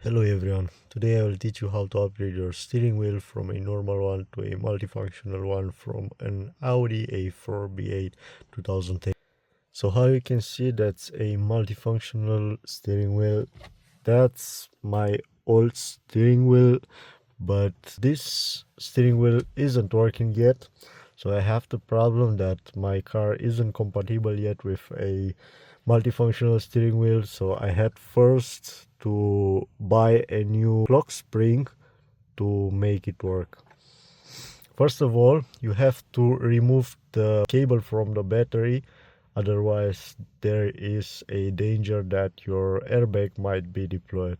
Hello everyone, today I will teach you how to upgrade your steering wheel from a normal one to a multifunctional one from an Audi A4 B8 2010. So how you can see, that's a multifunctional steering wheel. That's my old steering wheel, but this steering wheel isn't working yet. So I have the problem that my car isn't compatible yet with a multifunctional steering wheel. So I had first to buy a new clock spring to make it work. First of all, you have to remove the cable from the battery, otherwise there is a danger that your airbag might be deployed.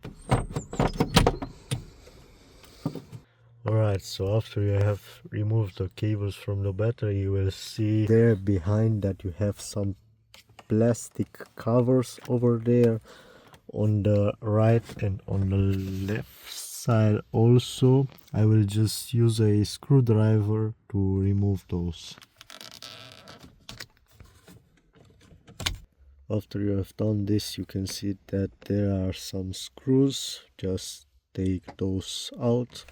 Alright, so after you have removed the cables from the battery, you will see there behind that you have some plastic covers over there on the right and on the left side also. I will just use a screwdriver to remove those. After you have done this, you can see that there are some screws. Just take those out.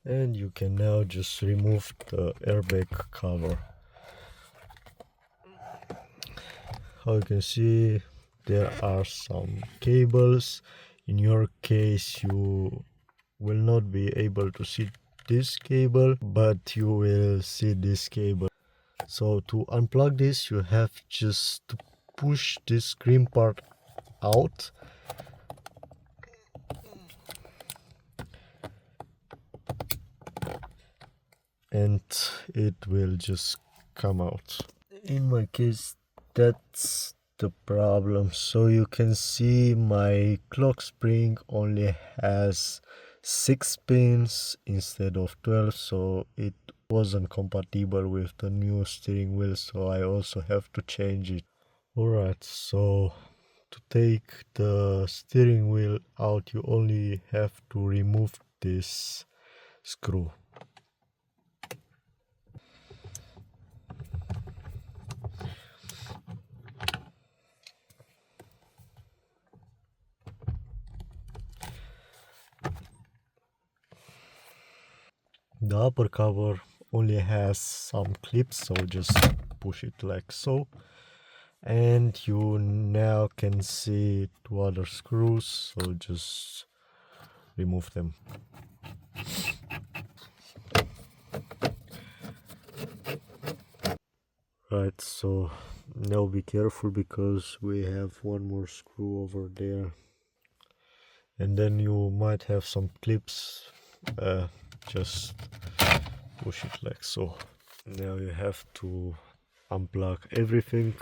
And you can now just remove the airbag cover. How you can see, there are some cables. In your case, you will not be able to see this cable, but you will see this cable. So to unplug this, you have just to push this green part out. And it will just come out. In my case, that's the problem. So you can see my clock spring only has 6 pins instead of 12, so it wasn't compatible with the new steering wheel, so I also have to change it. Alright, so to take the steering wheel out, you only have to remove this screw. The upper cover only has some clips, so just push it like so. And you now can see 2 other screws, so just remove them. Right, so now be careful because we have one more screw over there. And then you might have some clips. Just push it like so. Now you have to unplug everything.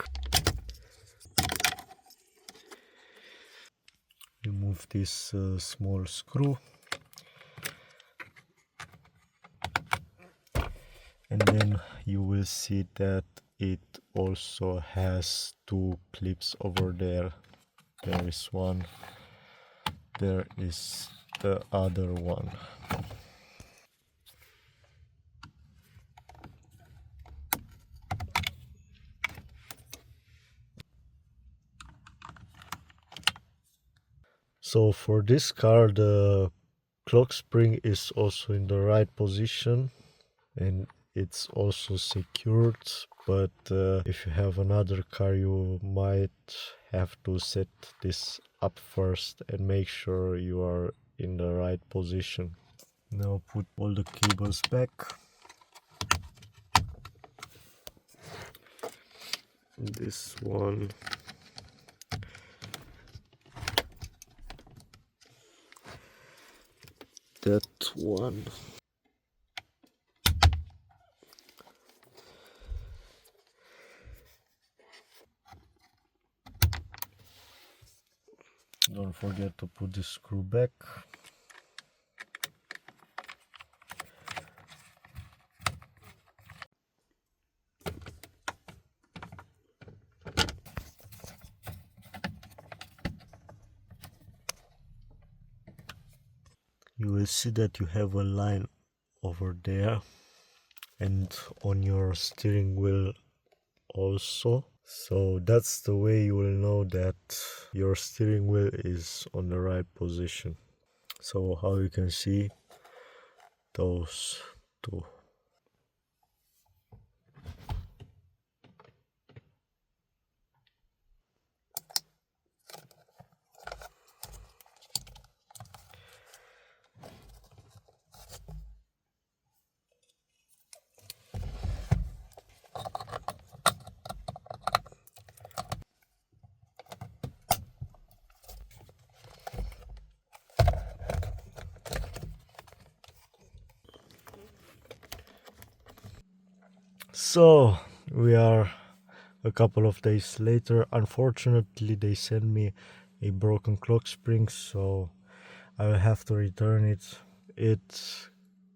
Remove this small screw. And then you will see that it also has 2 clips over there. There is one. There is the other one. So for this car, the clock spring is also in the right position and it's also secured, but if you have another car, you might have to set this up first and make sure you are in the right position. Now put all the cables back. This one. That one. Don't forget to put this screw back. You will see that you have a line over there and on your steering wheel also. So that's the way you will know that your steering wheel is on the right position. So how you can see those two. So we are a couple of days later. Unfortunately, they sent me a broken clock spring, so I will have to return it. It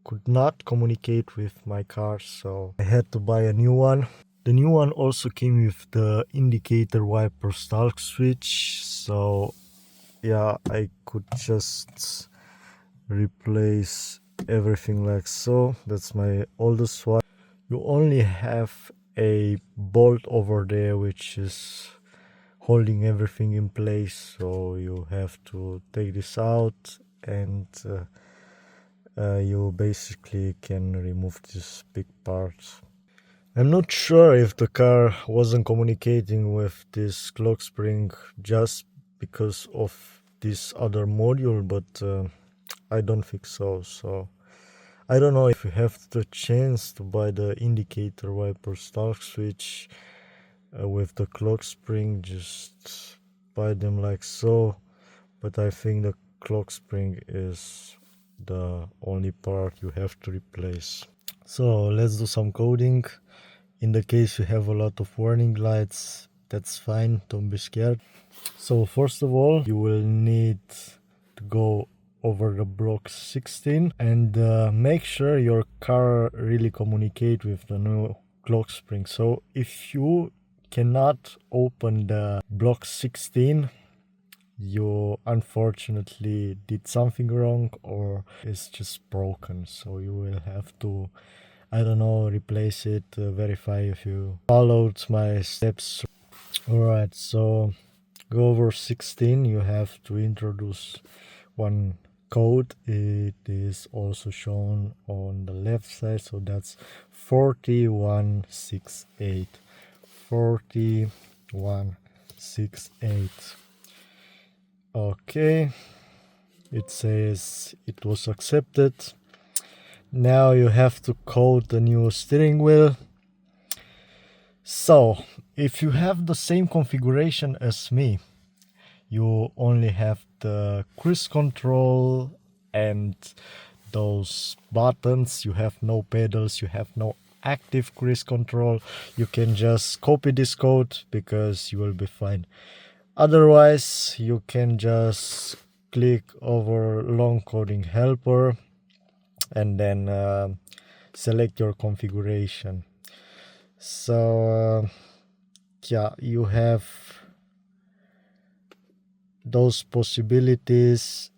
could not communicate with my car, so I had to buy a new one. The new one also came with the indicator wiper stalk switch, so yeah, I could just replace everything like so. That's my oldest one. You only have a bolt over there which is holding everything in place, so you have to take this out, and you basically can remove this big part. I'm not sure if the car wasn't communicating with this clock spring just because of this other module, but I don't think so. So I don't know if you have the chance to buy the indicator wiper stalk switch with the clock spring, just buy them like so. But I think the clock spring is the only part you have to replace. So let's do some coding. In the case you have a lot of warning lights, that's fine, don't be scared. So first of all, you will need to go over the block 16 and make sure your car really communicate with the new clock spring. So if you cannot open the block 16, you unfortunately did something wrong, or it's just broken, so you will have to, I don't know, replace it, verify if you followed my steps. Alright, so go over 16, you have to introduce one code. It is also shown on the left side, so that's 4168. 4168. Okay, it says it was accepted. Now you have to code the new steering wheel. So if you have the same configuration as me, you only have the cruise control and those buttons, you have no pedals, you have no active cruise control, you can just copy this code because you will be fine. Otherwise, you can just click over long coding helper and then select your configuration. So yeah, you have those possibilities.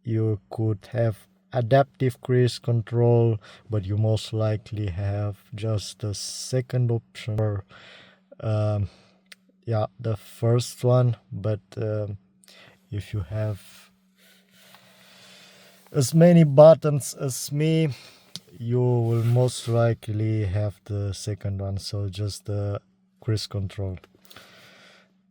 You could have adaptive cruise control, but you most likely have just the second option, or yeah, the first one. But if you have as many buttons as me, you will most likely have the second one, so just the cruise control.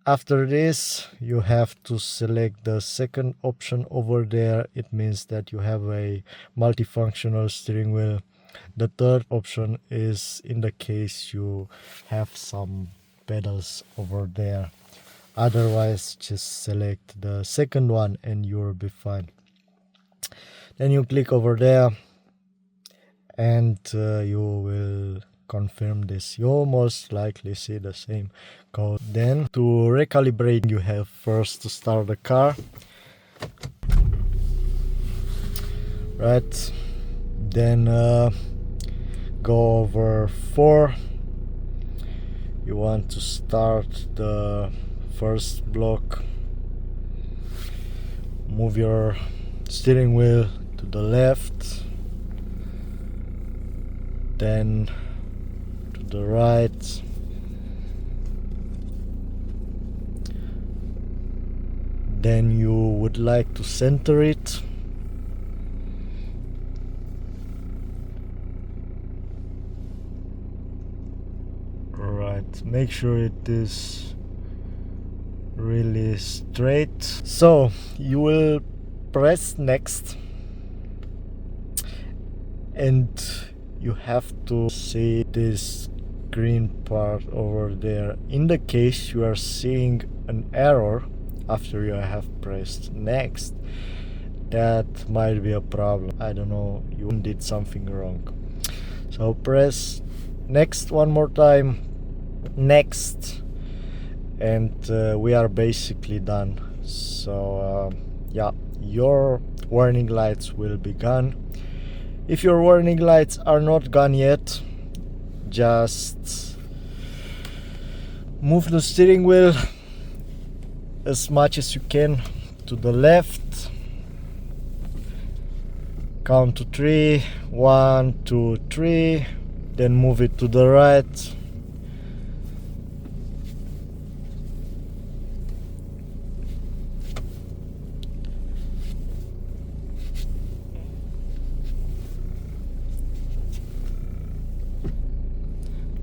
After this, you have to select the second option over there. It means that you have a multifunctional steering wheel. The third option is in the case you have some pedals over there. Otherwise, just select the second one and you'll be fine. Then you click over there and you will confirm this. You'll most likely see the same code. Then to recalibrate, you have first to start the car, right? Then go over 4. You want to start the first block, move your steering wheel to the left, then to the right, Then you would like to center it. Right, make sure it is really straight. So you will press next, and you have to see this green part over there. In the case you are seeing an error after you have pressed next, that might be a problem. I don't know, you did something wrong. So press next one more time, next, and we are basically done. So yeah, your warning lights will be gone. If your warning lights are not gone yet, just move the steering wheel as much as you can to the left. Count to 3, 1, 2, 3, then move it to the right.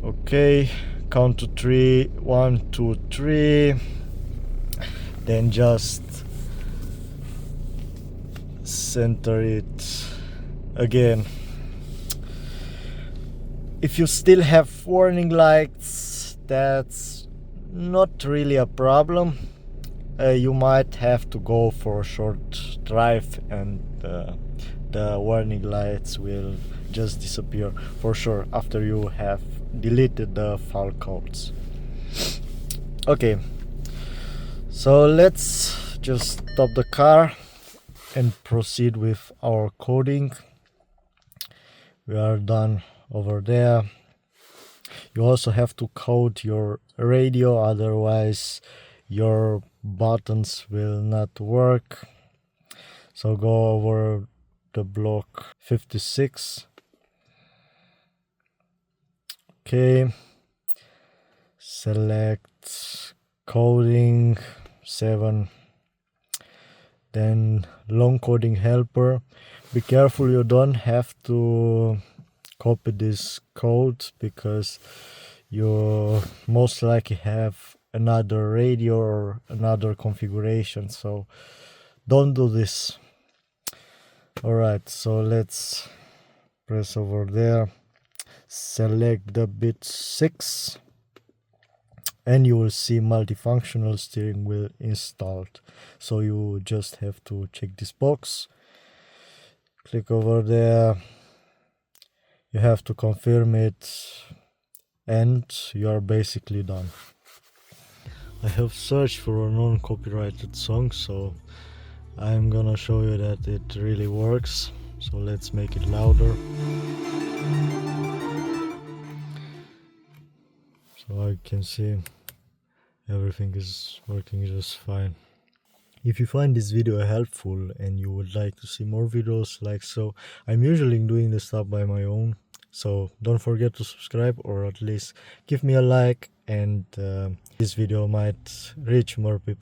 Okay, count to 3, 1, 2, 3, then just center it again. If you still have warning lights, that's not really a problem. You might have to go for a short drive and the warning lights will just disappear for sure after you have deleted the file codes. Okay, so let's just stop the car and proceed with our coding. We are done over there. You also have to code your radio, otherwise your buttons will not work. So go over the block 56. Okay, select coding 7, then long coding helper. Be careful you don't have to copy this code, because you most likely have another radio or another configuration, so don't do this. Alright, so let's press over there, select the bit 6, and you will see multifunctional steering wheel installed. So you just have to check this box, click over there, you have to confirm it, and you are basically done. I have searched for a non-copyrighted song, so I'm gonna show you that it really works. So let's make it louder. So I can see everything is working just fine. If you find this video helpful and you would like to see more videos like so, I'm usually doing this stuff by my own, so don't forget to subscribe, or at least give me a like, and this video might reach more people.